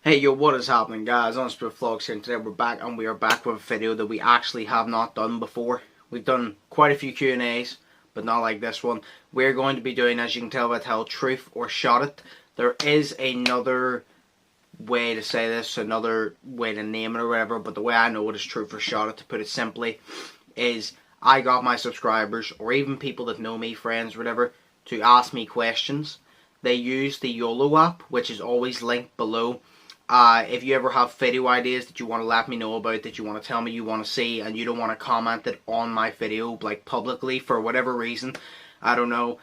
Hey yo, what is happening guys? Undisputed Vlogs here, and today we're back, and we are back with a video that we actually have not done before. We've done quite a few Q&As, but not like this one. We're going to be doing, as you can tell by the title, Truth or Shot It. There is another way to say this, another way to name it or whatever, but the way I know it is Truth or Shot It, to put it simply, is I got my subscribers, or even people that know me, friends or whatever, to ask me questions. They use the Yolo app, which is always linked below. If you ever have video ideas that you want to let me know about, that you want to tell me you want to see, and you don't want to comment it on my video, like publicly, for whatever reason, I don't know,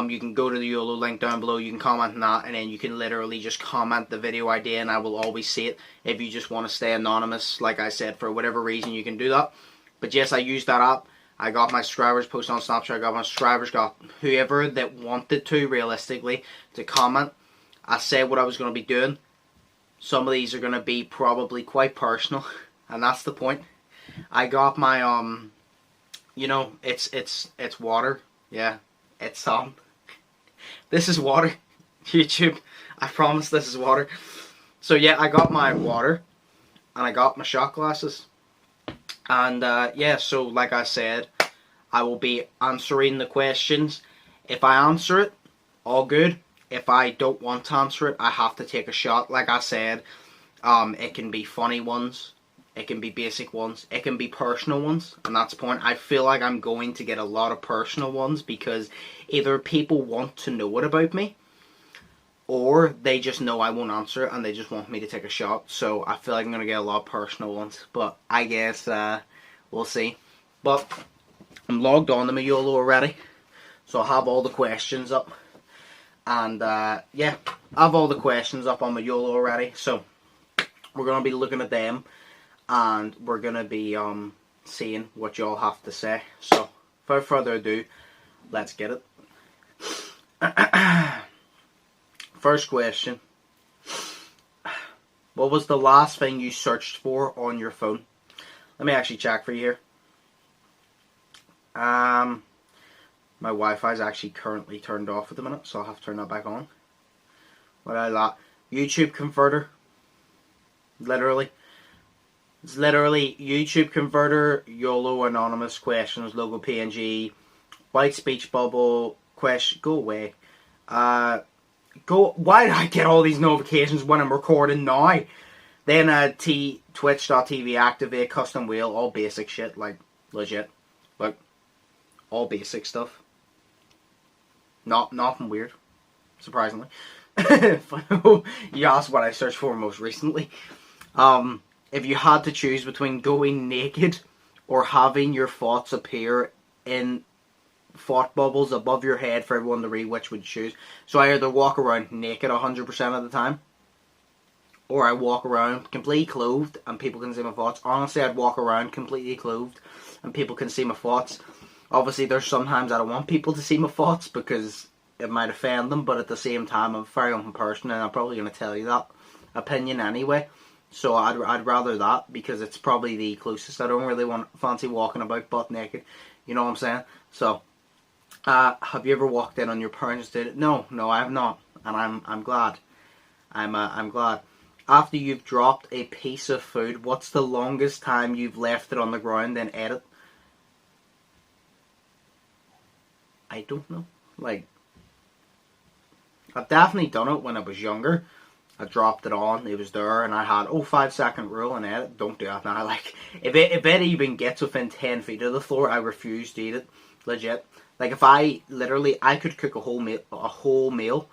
you can go to the Yolo link down below, you can comment on that, and then you can literally just comment the video idea, and I will always see it. If you just want to stay anonymous, like I said, for whatever reason, you can do that. But yes, I use that app. I got my subscribers posted on Snapchat, I got my subscribers, got whoever that wanted to, realistically, to comment. I said what I was going to be doing. Some of these are going to be probably quite personal, and that's the point. I got my, you know, it's water. Yeah, it's, this is water. YouTube, I promise this is water. So yeah, I got my water, and I got my shot glasses. And, yeah, so like I said, I will be answering the questions. If I answer it, all good. If I don't want to answer it, I have to take a shot. Like I said, it can be funny ones, it can be basic ones, it can be personal ones, and that's the point. I feel like I'm going to get a lot of personal ones because either people want to know it about me, or they just know I won't answer it and they just want me to take a shot. So I feel like I'm going to get a lot of personal ones, but I guess we'll see. But I'm logged on to my Yolo already, so I have all the questions up. And, yeah, I have all the questions up on my Yolo already, so we're going to be looking at them, and we're going to be, seeing what y'all have to say. So, without further ado, let's get it. First question. What was the last thing you searched for on your phone? Let me actually check for you here. My Wi-Fi is actually currently turned off at the minute, so I'll have to turn that back on. What I like, YouTube converter. Literally. It's literally YouTube converter, YOLO anonymous questions, logo PNG, white speech bubble, question, go away. Why do I get all these notifications when I'm recording now? Then twitch.tv activate, custom wheel, all basic shit, like legit. Like, all basic stuff. Nothing weird, surprisingly. You asked what I searched for most recently. If you had to choose between going naked or having your thoughts appear in thought bubbles above your head for everyone to read, which would you choose? So I either walk around naked 100% of the time, or I walk around completely clothed and people can see my thoughts. Honestly, I'd walk around completely clothed and people can see my thoughts. Obviously, there's sometimes I don't want people to see my thoughts because it might offend them, but at the same time, I'm a very open person and I'm probably going to tell you that opinion anyway. So I'd rather that because it's probably the closest. I don't really fancy walking about butt naked. You know what I'm saying? So, have you ever walked in on your parents did it? No, I have not, and I'm glad. I'm glad. After you've dropped a piece of food, what's the longest time you've left it on the ground and ate it? I don't know. Like, I've definitely done it when I was younger. I dropped it on, it was there, and I had, 5-second rule and ate it. Don't do that now. Like, if it even gets within 10 feet of the floor, I refuse to eat it. Legit. Like, if I could cook a whole meal,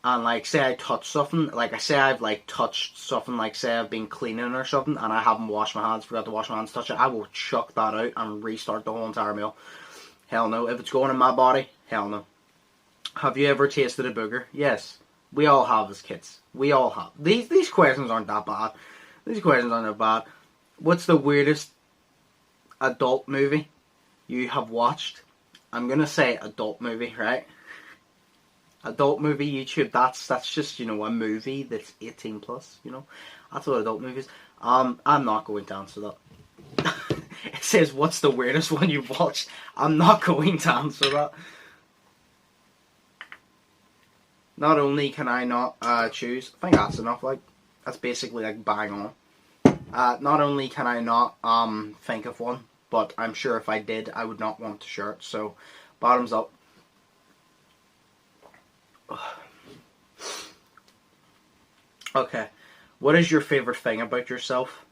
and, like, say I touch something, like, I say I've, like, touched something, like, say I've been cleaning or something, and I haven't washed my hands, forgot to wash my hands, touch it, I will chuck that out and restart the whole entire meal. Hell no. If it's going in my body, hell no. Have you ever tasted a booger? Yes. We all have as kids. We all have. These questions aren't that bad. These questions aren't that bad. What's the weirdest adult movie you have watched? I'm going to say adult movie, right? Adult movie YouTube, that's just, you know, a movie that's 18 plus, you know. That's what adult movies. I'm not going to answer that. It says, what's the weirdest one you've watched? I'm not going to answer that. Not only can I not choose, I think that's enough, like, That's basically like bang on. Not only can I not think of one, but I'm sure if I did, I would not want to share it. So, bottoms up. Okay, what is your favorite thing about yourself?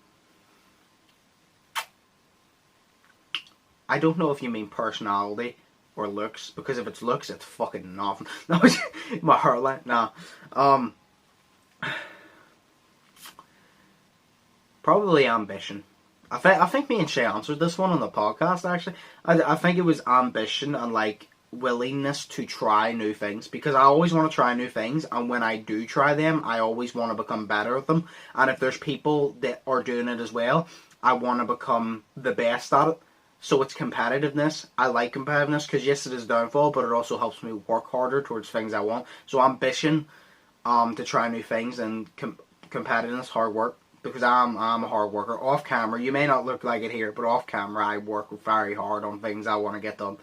I don't know if you mean personality or looks, because if it's looks, it's fucking nothing. No, my hairline. Nah. Probably ambition. I think me and Shay answered this one on the podcast, actually. I think it was ambition and, like, willingness to try new things. Because I always want to try new things, and when I do try them, I always want to become better at them. And if there's people that are doing it as well, I want to become the best at it. So it's competitiveness. I like competitiveness because, yes, it is downfall, but it also helps me work harder towards things I want. So ambition, to try new things, and competitiveness, hard work. Because I'm a hard worker. Off camera, you may not look like it here, but off camera I work very hard on things I want to get done.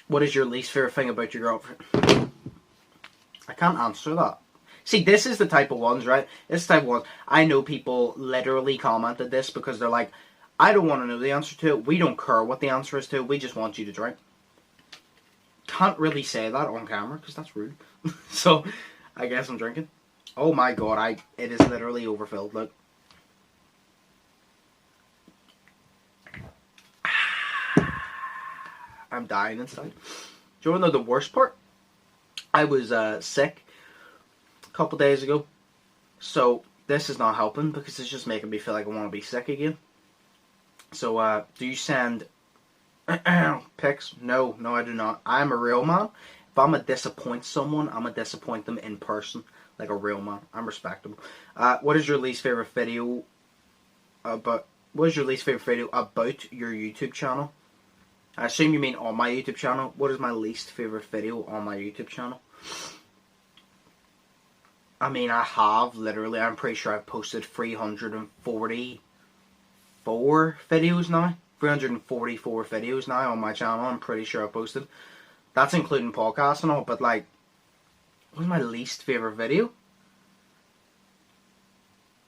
What is your least favorite thing about your girlfriend? I can't answer that. See, this is the type of ones, right? This type of ones. I know people literally commented this because they're like, I don't want to know the answer to it. We don't care what the answer is to it. We just want you to drink. Can't really say that on camera because that's rude. So, I guess I'm drinking. Oh my god, it is literally overfilled, look. I'm dying inside. Do you want to know the worst part? I was sick a couple days ago. So, this is not helping because it's just making me feel like I want to be sick again. So, do you send pics? No, I do not. I am a real man. If I'm going to disappoint someone, I'm going to disappoint them in person. Like a real man. I'm respectable. What is your least favorite video about? What is your least favorite video about your YouTube channel? I assume you mean on my YouTube channel. What is my least favorite video on my YouTube channel? I mean, I have literally. I'm pretty sure I've posted 344 videos now. 344 videos now on my channel. I'm pretty sure I posted. That's including podcasts and all. But like, what was my least favorite video?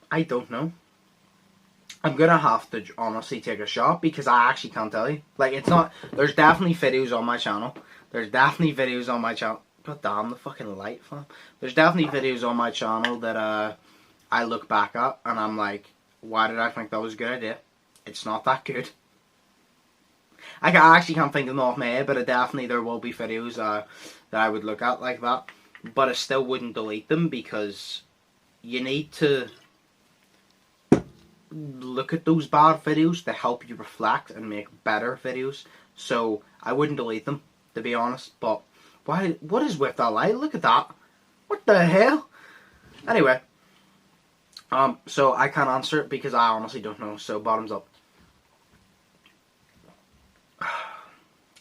I don't know. I'm gonna have to honestly take a shot because I actually can't tell you. Like, it's not. There's definitely videos on my channel. God damn, the fucking light, fam. There's definitely videos on my channel that I look back at and I'm like, why did I think that was a good idea? It's not that good. I actually can't think of them off my head, but there will be videos that I would look at like that. But I still wouldn't delete them because you need to look at those bad videos to help you reflect and make better videos. So I wouldn't delete them, to be honest. But why? What is with that light? Look at that. What the hell? Anyway, so I can't answer it because I honestly don't know. So bottoms up.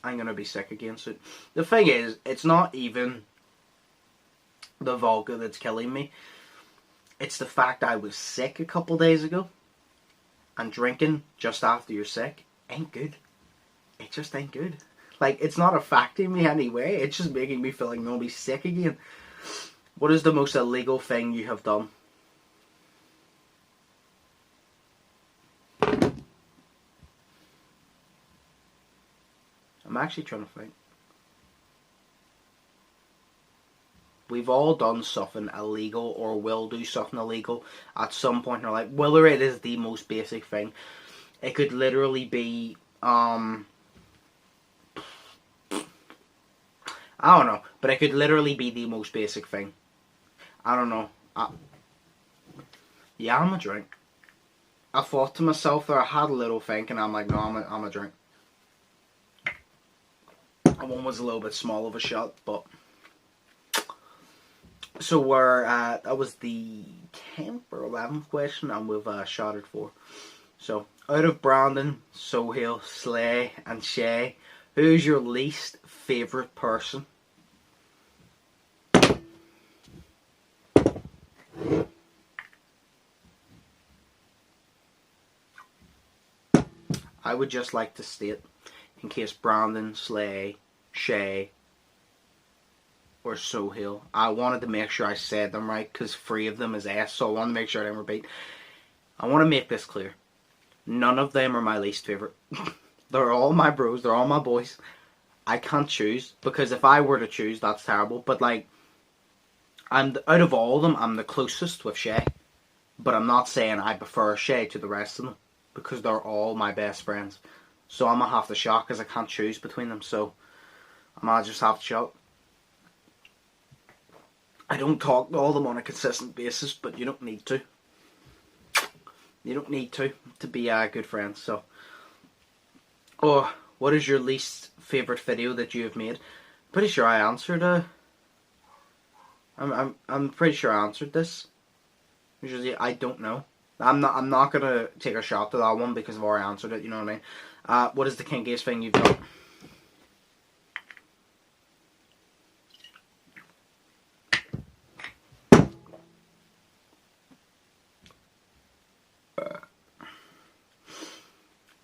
I'm gonna be sick again soon. The thing is, it's not even the vodka that's killing me. It's the fact I was sick a couple days ago, and drinking just after you're sick ain't good. It just ain't good. Like, it's not affecting me anyway. It's just making me feel like I'm gonna be sick again. What is the most illegal thing you have done? I'm actually trying to think. We've all done something illegal or will do something illegal at some point in our life. Whether it is the most basic thing. It could literally be, I don't know. But it could literally be the most basic thing. I don't know. Yeah, I'm a drink. I thought to myself there, I had a little think, and I'm like, no, I'm a drink. That one was a little bit small of a shot, but... So we're at, that was the 10th or 11th question, and we've shotted 4. So, out of Brandon, Sohail, Slay, and Shay, who's your least favourite person? I would just like to state, in case Brandon, Slay, Shay, or Sohail. I wanted to make sure I said them right because 3 of them is S, so I wanted to make sure I didn't repeat. I want to make this clear. None of them are my least favourite. They're all my bros, they're all my boys. I can't choose, because if I were to choose, that's terrible. But like, out of all of them, I'm the closest with Shay. But I'm not saying I prefer Shay to the rest of them, because they're all my best friends. So I'm going to have to shout because I can't choose between them. So I might just have to shout. I don't talk to all of them on a consistent basis, but you don't need to. You don't need to be good friends. So, what is your least favourite video that you have made? Pretty sure I answered I'm pretty sure I answered this. Usually I don't know. I'm not gonna take a shot to that one because I've already answered it, you know what I mean? What is the kinkiest thing you've done?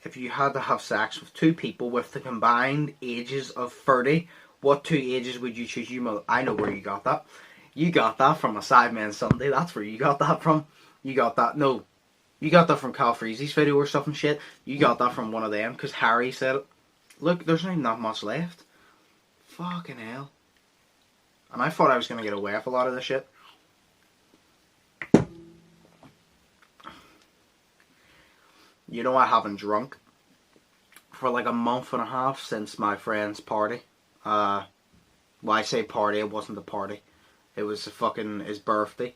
If you had to have sex with 2 people with the combined ages of 30, what 2 ages would you choose? I know where you got that. You got that from a Sidemen Sunday. That's where you got that from. You got that from Cal Freezy's video or something shit. You got that from one of them because Harry said it. Look, there's not even that much left. Fucking hell. And I thought I was going to get away with a lot of this shit. You know, I haven't drunk for like a month and a half since my friend's party. Well, I say party, it wasn't a party. It was his birthday.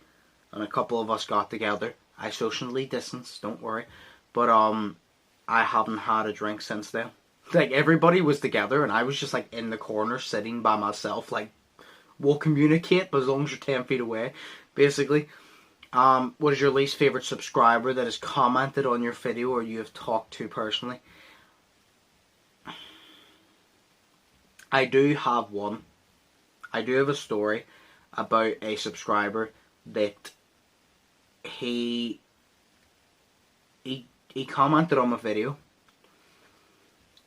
And a couple of us got together. I socially distanced, don't worry. But I haven't had a drink since then. Like, everybody was together and I was just like in the corner sitting by myself. Like, we'll communicate, but as long as you're 10 feet away, basically. What is your least favourite subscriber that has commented on your video or you have talked to personally? I do have one. I do have a story about a subscriber that he commented on my video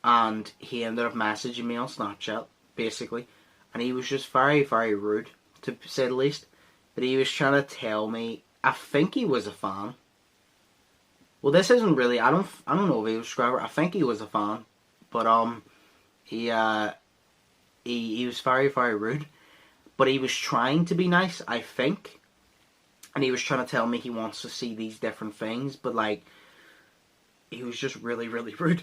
and he ended up messaging me on Snapchat, basically, and he was just very, very rude, to say the least. But he was trying to tell me, I think he was a fan. Well, this isn't really, I don't know if he was a subscriber. I think he was a fan. But he was very, very rude. But he was trying to be nice, I think. And he was trying to tell me he wants to see these different things. But like, he was just really, really rude.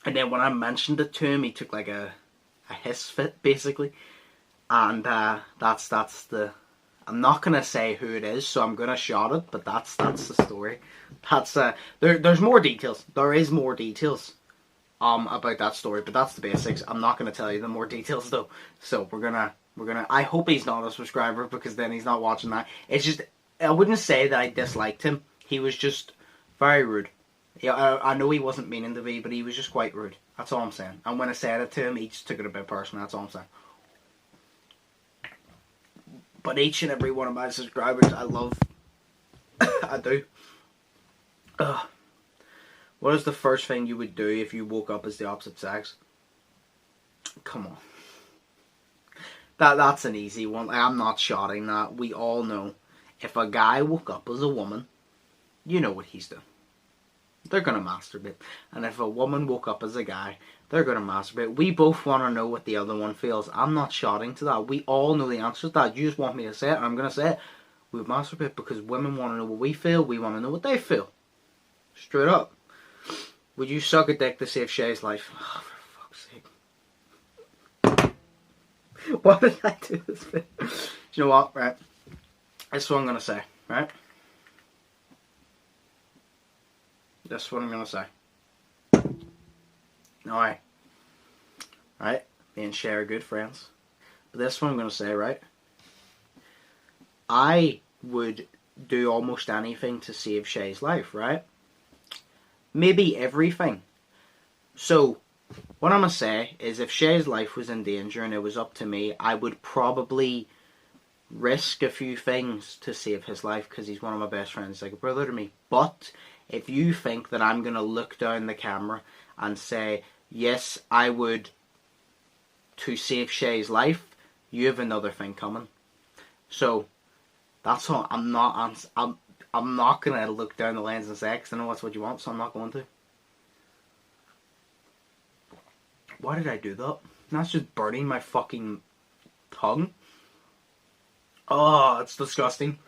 And then when I mentioned it to him, he took like a hiss fit, basically. And that's the... I'm not gonna say who it is, so I'm gonna shout it, but that's the story. That's there's more details. There is more details about that story, but that's the basics. I'm not gonna tell you the more details though. So we're gonna I hope he's not a subscriber because then he's not watching that. It's just, I wouldn't say that I disliked him. He was just very rude. Yeah, I know he wasn't meaning to be, but he was just quite rude. That's all I'm saying. And when I said it to him, he just took it a bit personal. That's all I'm saying. But each and every one of my subscribers, I love. I do. What is the first thing you would do if you woke up as the opposite sex? Come on. That's an easy one. I'm not shouting that. We all know. If a guy woke up as a woman, you know what he's doing. They're going to masturbate. And if a woman woke up as a guy, they're going to masturbate. We both want to know what the other one feels. I'm not shouting to that. We all know the answer to that. You just want me to say it, and I'm going to say it. We masturbate because women want to know what we feel. We want to know what they feel. Straight up. Would you suck a dick to save Shay's life? Oh, for fuck's sake. Why did I do this bit? Do you know what? Right. That's what I'm going to say. Right? That's what I'm going to say. Alright. Right? Me and Shay are good friends. But that's what I'm going to say, right? I would do almost anything to save Shay's life, right? Maybe everything. So, what I'm going to say is if Shay's life was in danger and it was up to me, I would probably risk a few things to save his life because he's one of my best friends. He's like a brother to me. But if you think that I'm going to look down the camera and say, yes, I would, to save Shay's life, you have another thing coming. So that's all. I'm not gonna look down the lens and say, because I know that's what you want, so I'm not going to. Why did I do that? That's just burning my fucking tongue. Oh, it's disgusting.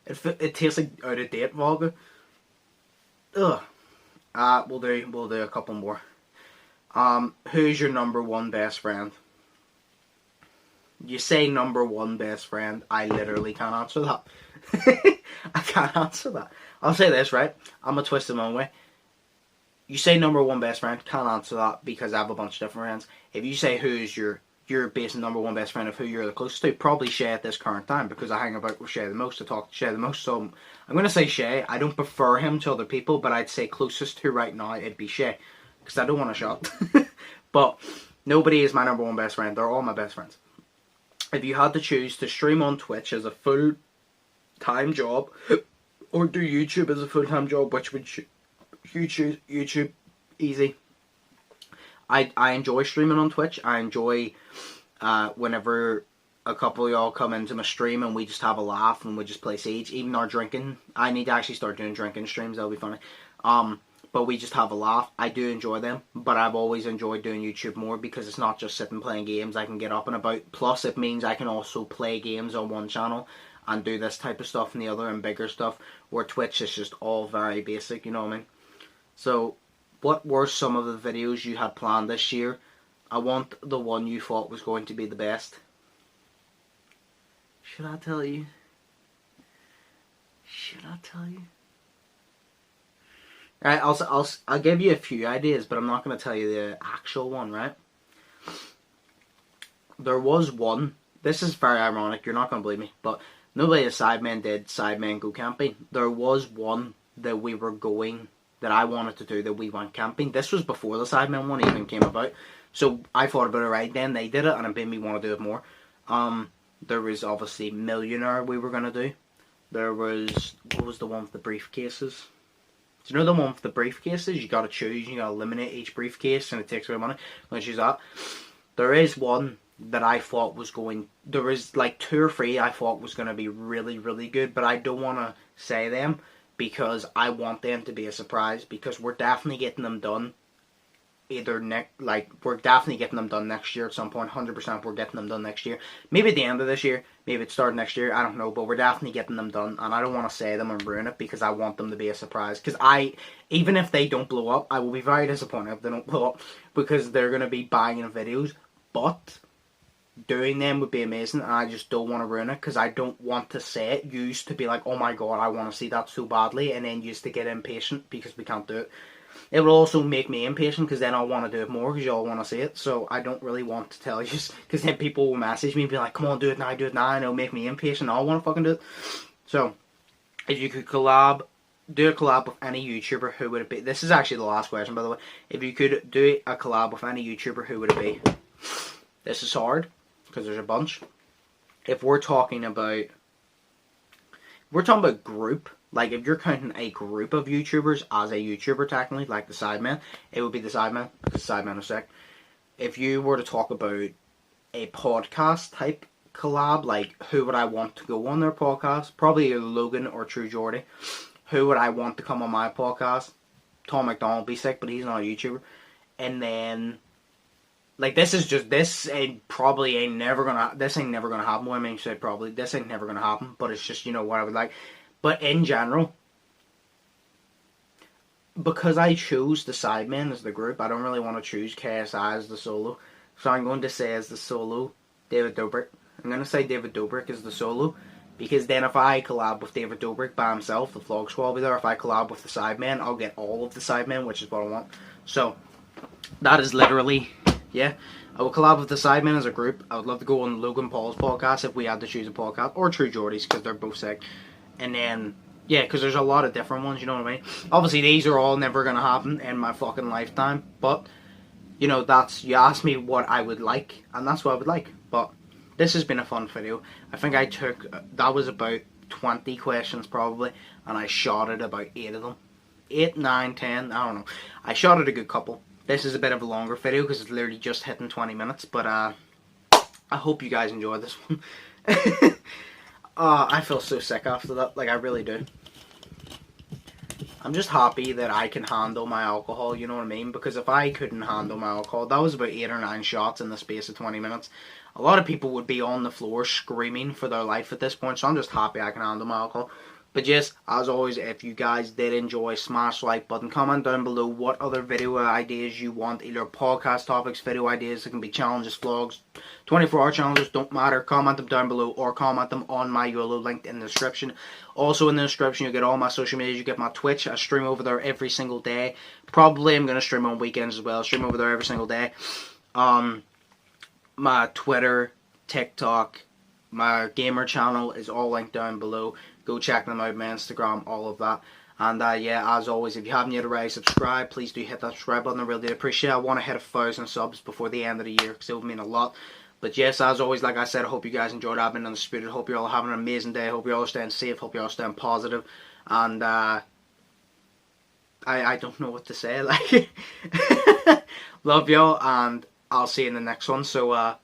It tastes like out of date vodka. Ugh. We'll do a couple more. Who's your number one best friend? You say number one best friend, I literally can't answer that. I can't answer that. I'll say this, right? I'm gonna twist it my own way. You say number one best friend, can't answer that because I have a bunch of different friends. If you say who's your basic number one best friend of who you're the closest to, probably Shay at this current time, because I hang about with Shay the most, I talk to Shay the most, so I'm going to say Shay. I don't prefer him to other people, but I'd say closest to right now, it'd be Shay, because I don't want a shot. But nobody is my number one best friend. They're all my best friends. If you had to choose to stream on Twitch as a full-time job, or do YouTube as a full-time job, which would you choose? YouTube, easy. I enjoy streaming on Twitch. I enjoy whenever a couple of y'all come into my stream and we just have a laugh and we just play Siege. Even our drinking, I need to actually start doing drinking streams. That'll be funny. But we just have a laugh. I do enjoy them, but I've always enjoyed doing YouTube more because it's not just sitting playing games. I can get up and about. Plus, it means I can also play games on one channel and do this type of stuff in the other and bigger stuff. Where Twitch is just all very basic. You know what I mean? So, what were some of the videos you had planned this year? I want the one you thought was going to be the best. Should I tell you? Should I tell you? Right, I'll give you a few ideas, but I'm not going to tell you the actual one, right? There was one. This is very ironic. You're not going to believe me, but nobody at Sidemen did Sidemen Go Camping. There was one that we were going, that I wanted to do, that we went camping. This was before the Sidemen one even came about. So I thought about it right then. They did it, and it made me want to do it more. There was obviously Millionaire we were going to do. There was, what was the one with the briefcases? Do you know the one with the briefcases? You got to choose, you got to eliminate each briefcase, and it takes away money. I'm going to choose that. There is one that I thought was going, there is like 2 or 3 I thought was going to be really, really good, but I don't want to say them because I want them to be a surprise, because we're definitely getting them done. We're definitely getting them done next year at some point. 100% we're getting them done next year. Maybe at the end of this year. Maybe it started next year. I don't know. But we're definitely getting them done. And I don't want to say them and ruin it because I want them to be a surprise. Because even if they don't blow up, I will be very disappointed if they don't blow up. Because they're going to be banging videos. But doing them would be amazing. And I just don't want to ruin it. Because I don't want to say it. Used to be like, oh my god, I want to see that so badly. And then used to get impatient because we can't do it. It will also make me impatient because then I'll want to do it more because y'all want to see it. So I don't really want to tell you because then people will message me and be like, come on, do it now, and it'll make me impatient. I want to fucking do it. So, if you could do a collab with any YouTuber, who would it be? This is actually the last question, by the way. If you could do a collab with any YouTuber, who would it be? This is hard because there's a bunch. If we're talking about group, like if you're counting a group of YouTubers as a YouTuber technically, like the Sidemen, it would be the Sidemen, because the Sidemen are sick. If you were to talk about a podcast type collab, like who would I want to go on their podcast? Probably Logan or True Jordy. Who would I want to come on my podcast? Tom McDonald be sick, but he's not a YouTuber. And then, like, this ain't never gonna happen. Well, I mean, say probably, this ain't never gonna happen, but it's just, you know, what I would like. But in general, because I chose the Sidemen as the group, I don't really want to choose KSI as the solo. So I'm going to say as the solo, David Dobrik. I'm going to say David Dobrik as the solo, because then if I collab with David Dobrik by himself, the Vlog Squad will be there. If I collab with the Sidemen, I'll get all of the Sidemen, which is what I want. So, that is literally, yeah. I will collab with the Sidemen as a group. I would love to go on Logan Paul's podcast if we had to choose a podcast, or True Jordy's, because they're both sick. And then, yeah, because there's a lot of different ones, you know what I mean? Obviously, these are all never going to happen in my fucking lifetime, but, you know, you asked me what I would like, and that's what I would like. But this has been a fun video. I think that was about 20 questions probably, and I shot at about 8 of them. 8, 9, 10, I don't know. I shot at a good couple. This is a bit of a longer video because it's literally just hitting 20 minutes, but I hope you guys enjoyed this one. I feel so sick after that. Like, I really do. I'm just happy that I can handle my alcohol, you know what I mean? Because if I couldn't handle my alcohol, that was about 8 or 9 shots in the space of 20 minutes. A lot of people would be on the floor screaming for their life at this point, so I'm just happy I can handle my alcohol. But yes, as always, if you guys did enjoy, smash the like button. Comment down below what other video ideas you want. Either podcast topics, video ideas. It can be challenges, vlogs, 24-hour challenges. Don't matter. Comment them down below or comment them on my Yolo link in the description. Also in the description, you get all my social medias. You get my Twitch. I stream over there every single day. Probably I'm going to stream on weekends as well. Stream over there every single day. My Twitter, TikTok, my gamer channel is all linked down below. Go check them out, my Instagram, all of that. And yeah, as always, if you haven't yet already subscribed, please do hit that subscribe button. I really appreciate it. I want to hit 1,000 subs before the end of the year because it would mean a lot. But yes, as always, like I said, I hope you guys enjoyed. I've been Undisputed. Hope you're all having an amazing day. Hope you're all staying safe. Hope you're all staying positive. And I don't know what to say. Like, love y'all, and I'll see you in the next one. So